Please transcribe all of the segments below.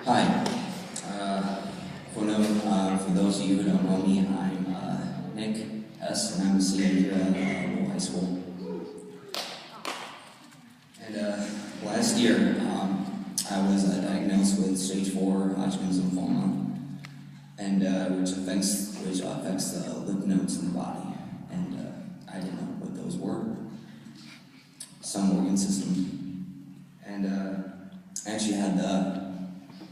Hi. For those of you who don't know me, I'm Nick Hess, and I'm a senior here at Lowell High School. And last year, I was diagnosed with stage 4 Hodgkin's lymphoma, and which affects the lymph nodes in the body. And I didn't know what those were. Some organ system, and I actually had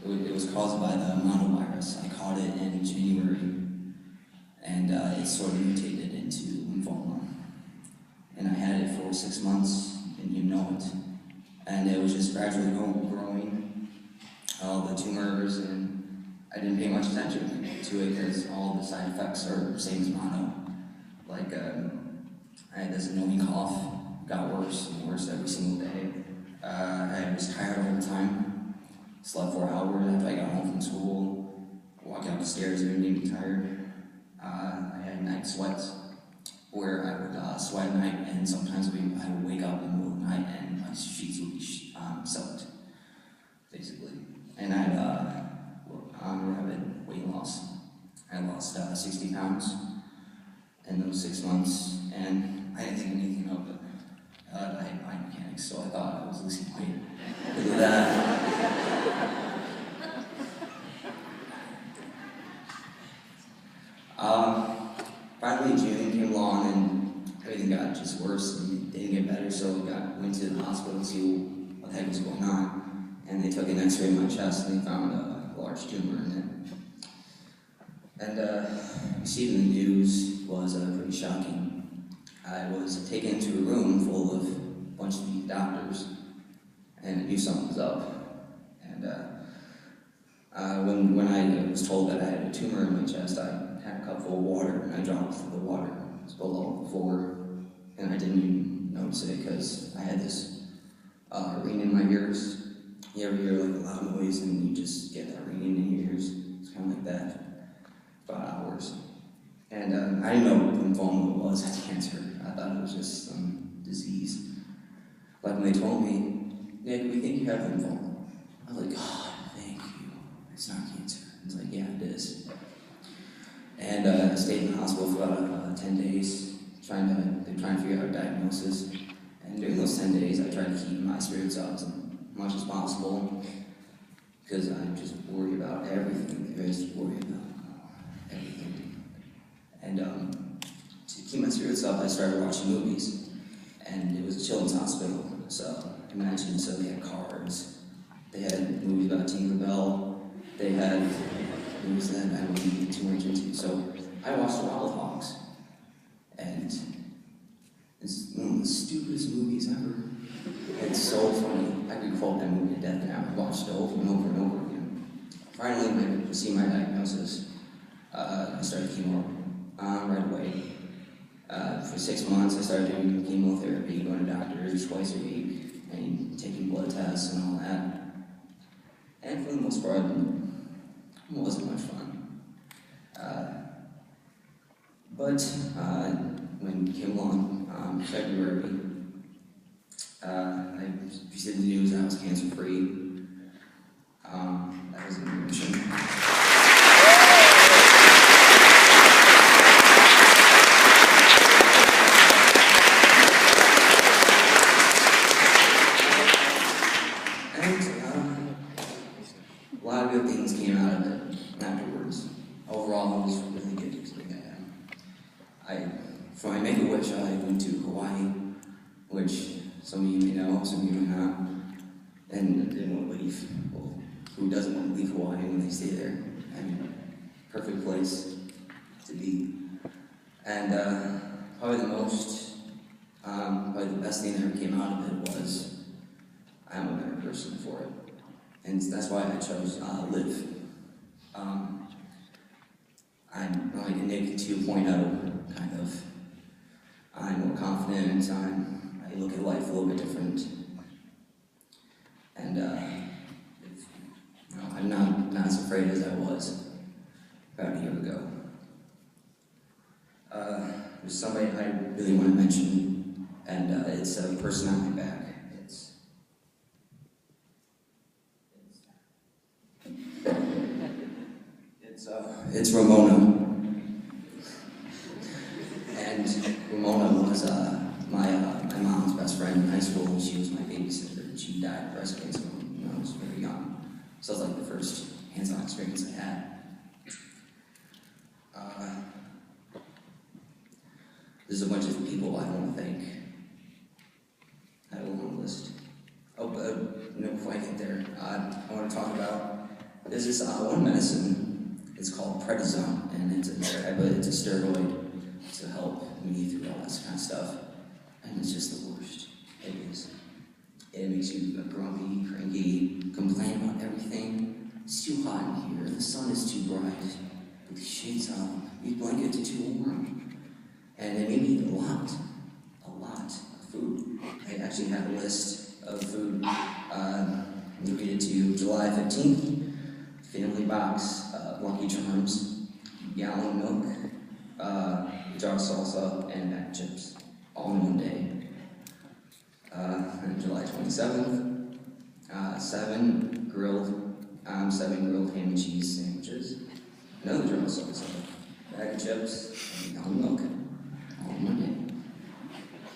it was caused by the monovirus. I caught it in January, and it sort of mutated into lymphoma. And I had it for 6 months, and you know it. And it was just gradually growing, all the tumors, and I didn't pay much attention to it because all the side effects are the same as mono. Like, I had this annoying cough, got worse and worse every single day. I was tired all the time. Slept 4 hours after I got home from school. Walked out the stairs and made me tired. I had night sweats where I would sweat at night, and sometimes I would wake up in the middle of the night and my sheets would be soaked, basically. And I had rapid weight loss. I lost 60 pounds in those 6 months, and I didn't think anything of it. I had mind mechanics, so I thought I was losing weight. Look at that. Finally, June came along, and everything got just worse, and it didn't get better, so went to the hospital to see what the heck was going on. And they took an x-ray of my chest, and they found a large tumor in it. And receiving the news was pretty shocking. I was taken into a room full of a bunch of these doctors, and I knew something was up. And when I was told that I had a tumor in my chest, I had a cup full of water, and I dropped the water. It was below the floor, and I didn't even notice it because I had this ringing in my ears. You ever hear like a loud noise, and you just get that ringing in your ears? It's kind of like that for about hours. And I didn't know what lymphoma was. It's cancer. I thought it was just some disease. But when they told me, Nick, we think you have lymphoma, I was like, God, thank you. It's not cancer. It's like, yeah, it is. And I stayed in the hospital for about 10 days, trying to figure out a diagnosis. And during those 10 days, I tried to keep my spirits up as much as possible, because I just worry about everything there is to worry about. Everything. And to keep my spirits up, I started watching movies. And it was a children's hospital, so imagine, so they had cards, they had movies about Tinkerbell, they had movies that I wouldn't get too much into. So I watched Wild Hogs, and it's one of the stupidest movies ever. It's so funny. I could quote that movie to death now. I watched it over and over and over again. Finally, when I received my diagnosis, I started chemo right away. For 6 months, I started doing chemotherapy, going to doctors twice a week, and taking blood tests and all that. And for the most part, it wasn't much fun. But when it came along, February, I received the news that I was cancer-free. That was an emotion. A lot of good things came out of it afterwards. Overall, it was really good. For my Make-A-Wish, I went to Hawaii, which some of you may know, some of you may not, and didn't want to leave. Well, who doesn't want to leave Hawaii when they stay there? I mean, perfect place to be. And probably the best thing that ever came out of it was I'm a better person for it. And that's why I chose Live. I'm like a Nick 2.0, kind of. I'm more confident, I look at life a little bit different. And I'm not as afraid as I was about a year ago. There's somebody I really want to mention, and it's a person on my back. It's It's Ramona. And Ramona was my mom's best friend in high school. She was my babysitter. She died of breast cancer when I was very young. So it was like the first hands-on experience I had. There's a bunch of people I want to thank. I have a long list. Oh, but before I get there, I want to talk about, there's this one medicine, it's called prednisone, and it's a steroid to help me through all that kind of stuff, and it's just the worst. It is. It makes you grumpy, cranky, complain about everything. It's too hot in here, the sun is too bright, put the shades on, your blanket is too warm. And it made me eat a lot of food. I actually have a list of food. Let me read it to you. July 15th, family box, Lucky Charms, gallon milk, jar salsa, and mac chips, all in one day. And July 27th, 7 grilled ham and cheese sandwiches, another jar salsa, bag of chips, and gallon milk. On Monday.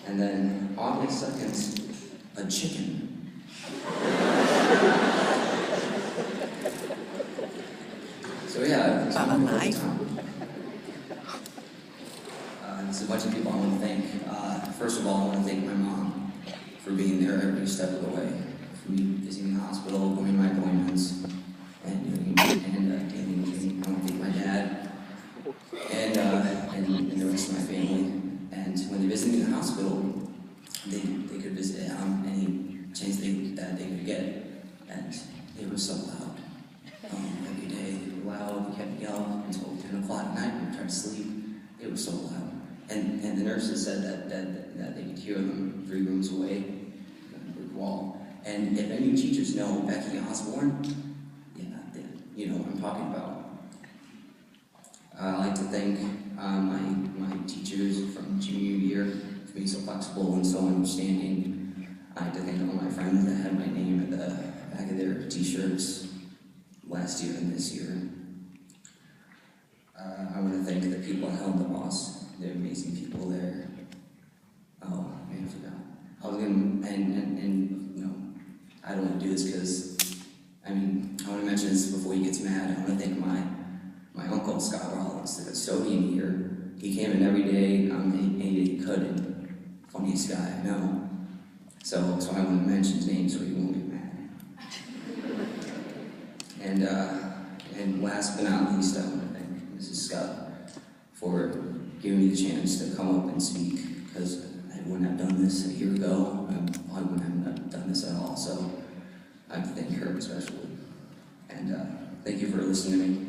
And then August 2nd, a chicken. So yeah, it's a nice. There's a bunch of people I want to thank. First of all, I want to thank my mom for being there every step of the way. For me visiting the hospital, going to my appointments, and daily routine. I want to thank my dad and the rest of my family. And when they visited me in the hospital, they could visit any chance that they could get. And they were so loud. Every day they were loud, they kept me up until 10 o'clock at night when I tried to sleep. They were so loud. And the nurses said that they could hear them 3 rooms away, on the brick wall. And if any teachers know Becky Osborne, you know what I'm talking about. I'd like to thank my teachers from junior year for being so flexible and so understanding. I'd like to thank all my friends that had my name at the back of their t-shirts last year and this year. I want to thank the people at Helm the Boss. They're amazing people there. Oh, man, I forgot. I was gonna, and you know, I don't want to do this because, I want to mention this before he gets mad. I want to thank my uncle, Scott Rollins, the custodian here. He came in every day, and he could, and funniest guy I know. So I want to mention his name so he won't get mad. And last but not least, I want to thank Mrs. Scott for giving me the chance to come up and speak, because I wouldn't have done this a year ago. I wouldn't have done this at all, so I have to thank her especially. And thank you for listening to me.